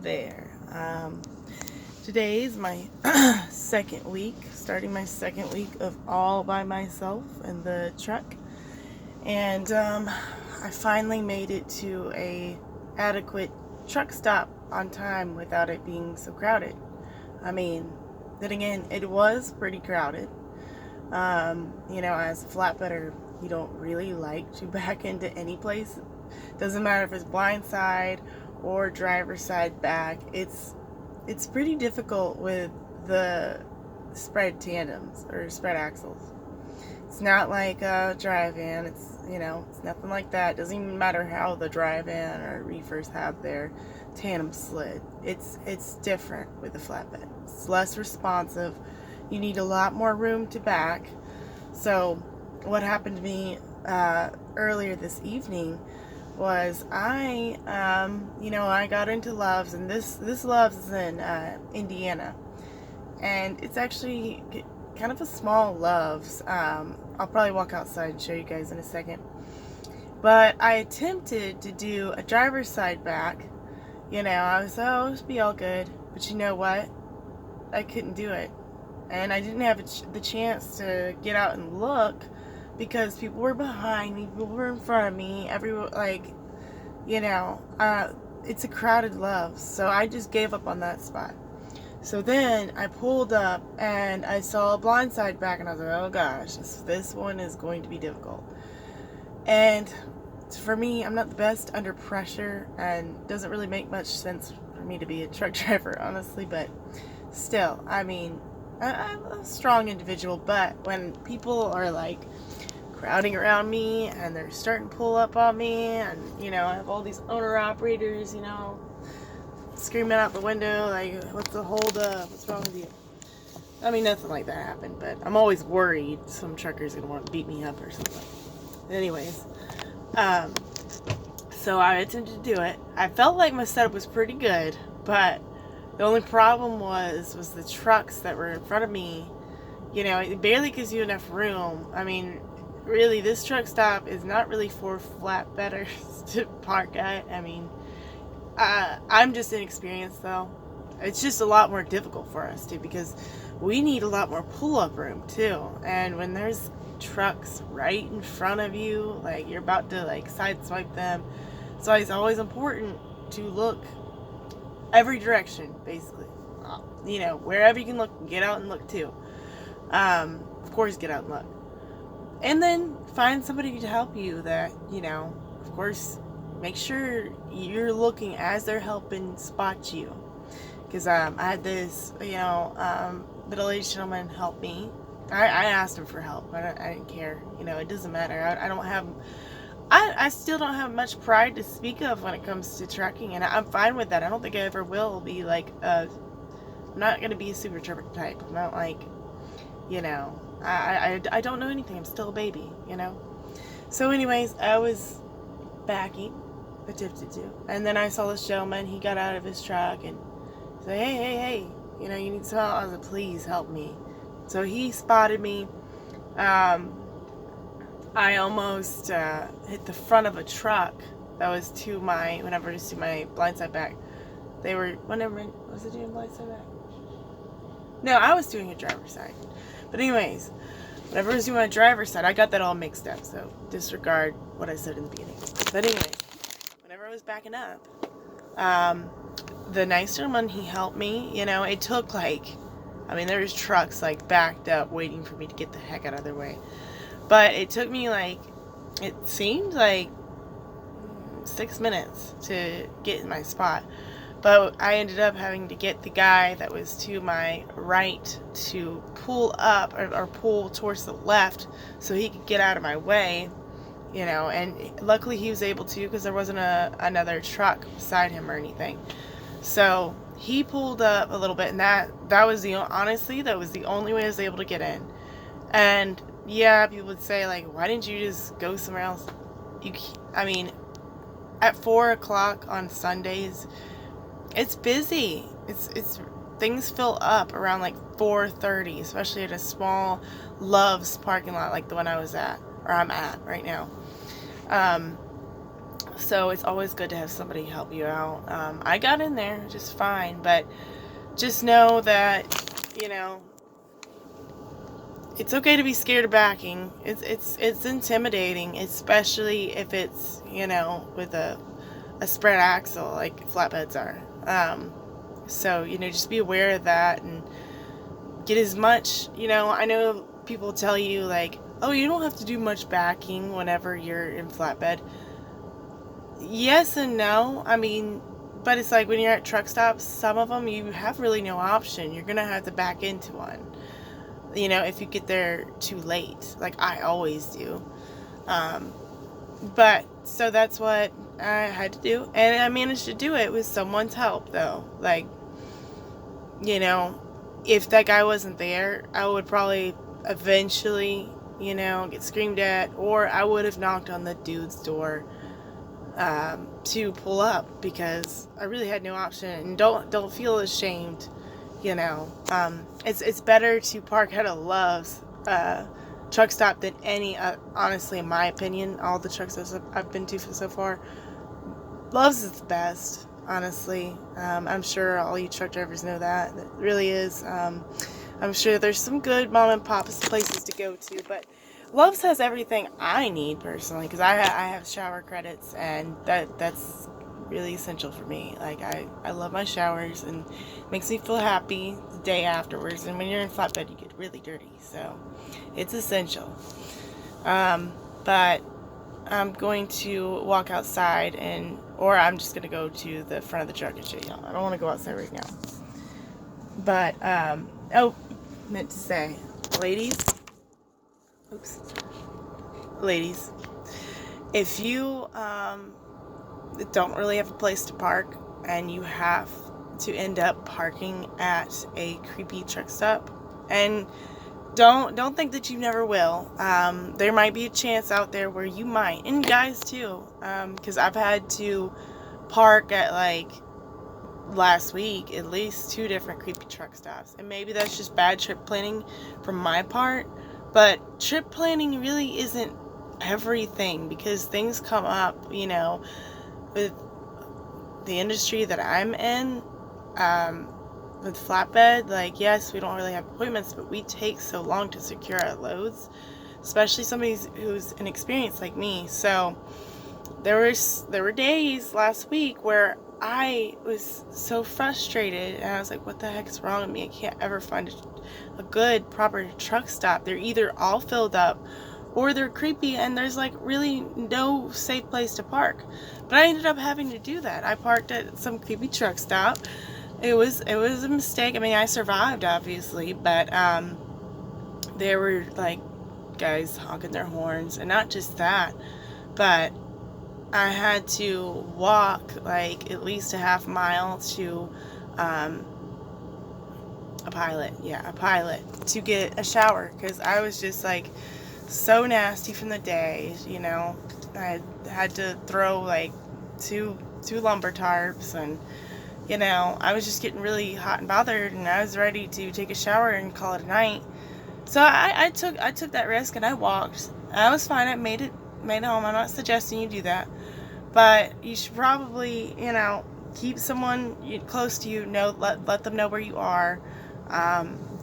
there. Today's my second week, starting my second week of all by myself in the truck. And I finally made it to a adequate truck stop on time without it being so crowded. I mean, then again, it was pretty crowded. As a flatbedder, you don't really like to back into any place. Doesn't matter if it's blind side or driver's side back. It's pretty difficult with the spread tandems or spread axles. It's not like a dry van. It's nothing like that. It doesn't even matter how the dry van or reefers have their tandem slid. It's different with the flatbed. It's less responsive. You need a lot more room to back. So what happened to me earlier this evening was I got into Love's, and this Love's is in Indiana, and it's actually kind of a small Love's. I'll probably walk outside and show you guys in a second. But I attempted to do a driver's side back. I was, this will be all good. But you know what? I couldn't do it. And I didn't have the chance to get out and look because people were behind me, people were in front of me, everyone, it's a crowded Love's. So I just gave up on that spot. So then I pulled up and I saw a blindside back, and I was like, oh gosh, this one is going to be difficult. And for me, I'm not the best under pressure, and doesn't really make much sense for me to be a truck driver, honestly, but still, I'm a strong individual. But when people are like crowding around me and they're starting to pull up on me, and I have all these owner operators, screaming out the window like, what's the hold up, what's wrong with you? I mean, nothing like that happened, but I'm always worried some trucker's gonna want to beat me up or something. Anyways, so I attempted to do it. I felt like my setup was pretty good, but the only problem was the trucks that were in front of me. It barely gives you enough room. I mean, really, this truck stop is not really for flatbedders to park at. I mean, I'm just inexperienced, though. It's just a lot more difficult for us, too, because we need a lot more pull-up room, too. And when there's trucks right in front of you, like you're about to sideswipe them, so it's always important to look every direction, basically. Wherever you can look, get out and look, too. Of course, get out and look. And then find somebody to help you that, of course, make sure you're looking as they're helping spot you. Because I had this, middle-aged gentleman help me. I asked him for help. I didn't care. It doesn't matter. I still don't have much pride to speak of when it comes to trucking, and I'm fine with that. I don't think I ever will be I'm not going to be a super trucker type. I'm not I don't know anything. I'm still a baby, So anyways, I was backing, attempted to, and then I saw this gentleman. He got out of his truck and said, hey, you need some help. I was like, please help me. So he spotted me. I almost hit the front of a truck that was to my blindside back. Was it doing blindside back? No, I was doing a driver's side. But anyways, whenever I was doing my driver's side, I got that all mixed up, so disregard what I said in the beginning. But anyways, whenever I was backing up, the nice gentleman, he helped me. It took there was trucks backed up waiting for me to get the heck out of their way. But it took me it seemed like 6 minutes to get in my spot. But I ended up having to get the guy that was to my right to pull up or pull towards the left so he could get out of my way, and luckily he was able to, because there wasn't another truck beside him or anything. So he pulled up a little bit, and that was the only way I was able to get in. And yeah, people would say why didn't you just go somewhere else? At 4 o'clock on Sundays, it's busy. It's things fill up around 4:30, especially at a small Love's parking lot like the one I was at, or I'm at right now. So it's always good to have somebody help you out. I got in there just fine, but just know that, you know, it's okay to be scared of backing. It's intimidating, especially if it's, you know, with a spread axle like flatbeds are. So, you know, just be aware of that and get as much, you know, I know people tell you like, oh, you don't have to do much backing whenever you're in flatbed. Yes and no. I mean, but it's like when you're at truck stops, some of them you have really no option. You're gonna have to back into one. You know, if you get there too late, like I always do. Um, but so that's what I had to do, and I managed to do it with someone's help, though. Like, you know, if that guy wasn't there, I would probably eventually, you know, get screamed at, or I would have knocked on the dude's door to pull up because I really had no option. And don't feel ashamed, you know. It's better to park at a Love's truck stop than any. Honestly, in my opinion, all the truck stops I've been to so far, Love's is the best. Honestly, I'm sure all you truck drivers know that. It really is. I'm sure there's some good mom and pop places to go to, but Love's has everything I need personally, because I have shower credits, and that's really essential for me. Like I love my showers, and it makes me feel happy the day afterwards. And when you're in flatbed, you get really dirty, so it's essential. But I'm going to walk outside, or I'm just gonna go to the front of the truck and show y'all. I don't want to go outside right now. But oh, meant to say, ladies. Oops. Ladies, if you don't really have a place to park and you have to end up parking at a creepy truck stop, and don't think that you never will. There might be a chance out there where you might, and guys too, because I've had to park at, like, last week, at least 2 different creepy truck stops, and maybe that's just bad trip planning from my part. But trip planning really isn't everything, because things come up, you know, with the industry that I'm in, with flatbed. Like, yes, we don't really have appointments, but we take so long to secure our loads, especially somebody who's inexperienced like me. So there were days last week where I was so frustrated, and I was like, what the heck is wrong with me? I can't ever find a good, proper truck stop. They're either all filled up, or they're creepy, and there's like really no safe place to park. But I ended up having to do that. I parked at some creepy truck stop. It was a mistake. I mean, I survived, obviously, but there were like guys honking their horns, and not just that, but I had to walk like at least a half mile to a pilot to get a shower, because I was just like so nasty from the day. You know, I had to throw like two lumber tarps, and you know, I was just getting really hot and bothered, and I was ready to take a shower and call it a night. So I took that risk, and I walked. I was fine. I made it home. I'm not suggesting you do that, but you should probably, you know, keep someone close to you. Let them know where you are.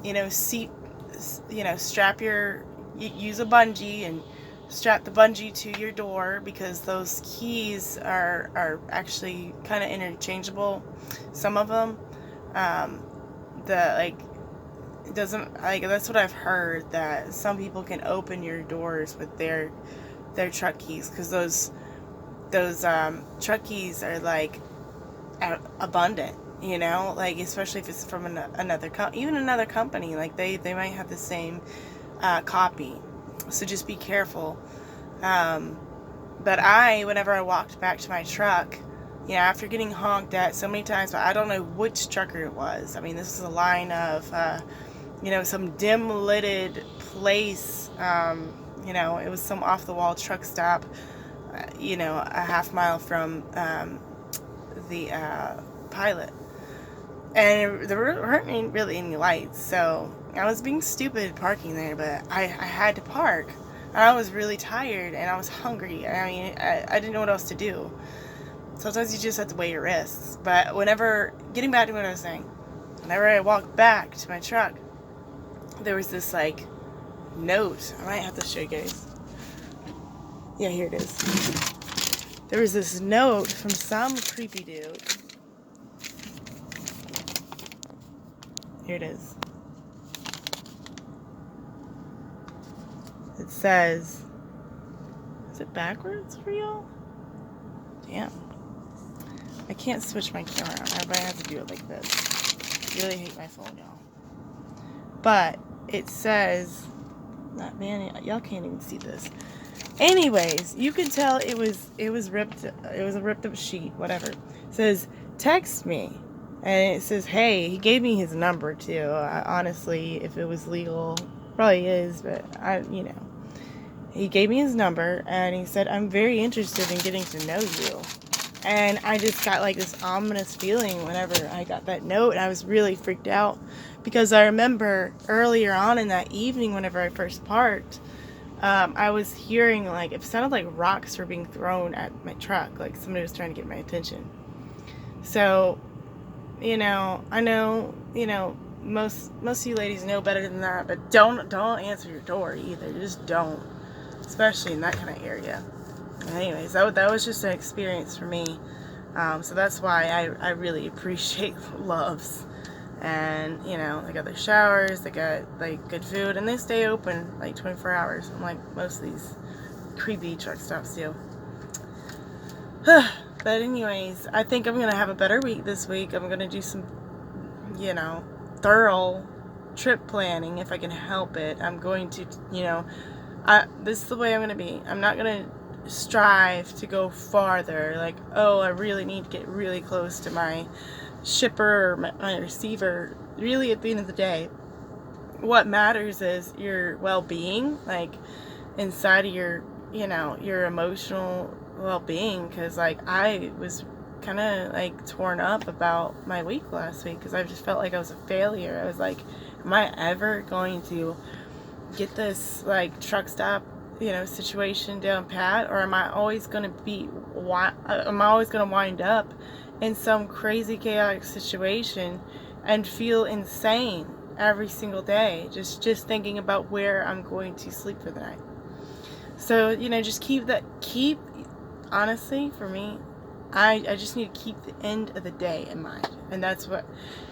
You know, strap use a bungee and strap the bungee to your door, because those keys are actually kind of interchangeable. Some of them, it doesn't, like, that's what I've heard, that some people can open your doors with their truck keys, because those truck keys are like abundant, you know, like, especially if it's from another company, like they might have the same copy. So just be careful. But whenever I walked back to my truck, you know, after getting honked at so many times, but I don't know which trucker it was. I mean, this is a line of you know, some dim-lighted place. You know, it was some off-the-wall truck stop, you know, a half mile from the pilot. And there weren't really any lights, so I was being stupid parking there, but I had to park. And I was really tired and I was hungry. I mean, I didn't know what else to do. Sometimes you just have to weigh your risks. But getting back to what I was saying, whenever I walked back to my truck, there was this like note. I might have to show you guys. Yeah, here it is. There was this note from some creepy dude. Here it is. It says, is it backwards for y'all? Damn. I can't switch my camera on. I might have to do it like this. I really hate my phone, y'all. But it says, man, y'all can't even see this. Anyways, you can tell it was ripped. It was a ripped up sheet, whatever. It says, text me. And it says, hey, he gave me his number too. Honestly, if it was legal, probably is, but he gave me his number and he said, I'm very interested in getting to know you. And I just got like this ominous feeling whenever I got that note. And I was really freaked out because I remember earlier on in that evening, whenever I first parked, I was hearing like, it sounded like rocks were being thrown at my truck. Like somebody was trying to get my attention. So, I know, most of you ladies know better than that, but don't answer your door either. Just don't, especially in that kind of area. Anyways, that was just an experience for me. So that's why I really appreciate Loves. And, they got their showers, they got, like, good food, and they stay open, like, 24 hours, unlike most of these creepy truck stops do. But anyways, I think I'm going to have a better week this week. I'm going to do some, thorough trip planning if I can help it. I'm going to, this is the way I'm going to be. I'm not going to strive to go farther, like, oh, I really need to get really close to my shipper or my receiver. Really, at the end of the day, what matters is your well-being, like inside of your emotional well-being. Because like I was kind of like torn up about my week last week because I just felt like I was a failure. I was like, am I ever going to get this like truck stop situation down pat, or am I always going to wind up in some crazy chaotic situation and feel insane every single day just thinking about where I'm going to sleep for the night? So just keep honestly, for me, I just need to keep the end of the day in mind. And that's what,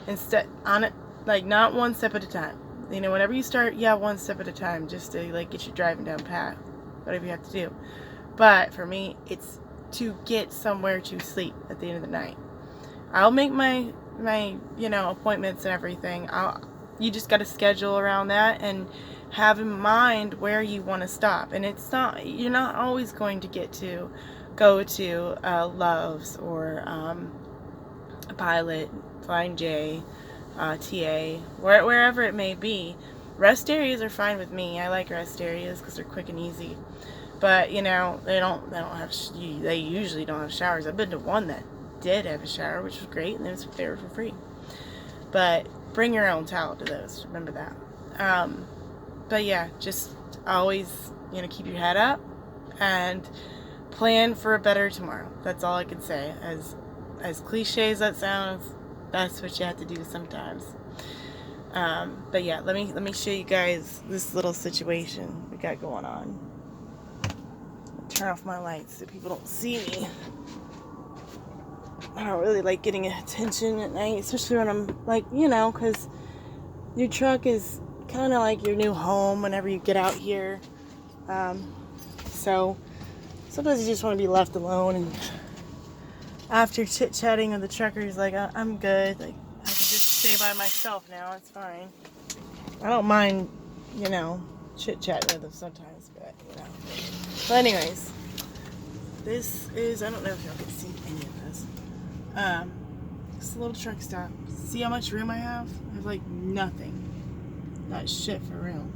instead on it, like, not one step at a time. Whenever you start, one step at a time, just to like get you driving down pat, whatever you have to do. But for me, it's to get somewhere to sleep at the end of the night. I'll make my appointments and everything. You just got to schedule around that and have in mind where you want to stop. And you're not always going to go to Loves or a Pilot, Flying J, TA, wherever it may be. Rest areas are fine with me. I like rest areas because they're quick and easy. But they usually don't have showers. I've been to one that did have a shower, which was great, and they were for free. But bring your own towel to those. Remember that. But yeah, just always keep your head up and plan for a better tomorrow. That's all I can say. As cliche as that sounds, that's what you have to do sometimes. But yeah, let me show you guys this little situation we got going on. Turn off my lights so people don't see me. I don't really like getting attention at night, especially when I'm like, because your truck is kind of like your new home whenever you get out here. So sometimes you just want to be left alone, and after chit-chatting with the truckers, like, I'm good. Like, I can just stay by myself now. It's fine. I don't mind, chit-chatting with them sometimes, but, But anyways, this is, I don't know if y'all can see any of this. It's a little truck stop. See how much room I have? I have, like, nothing. Not shit for room.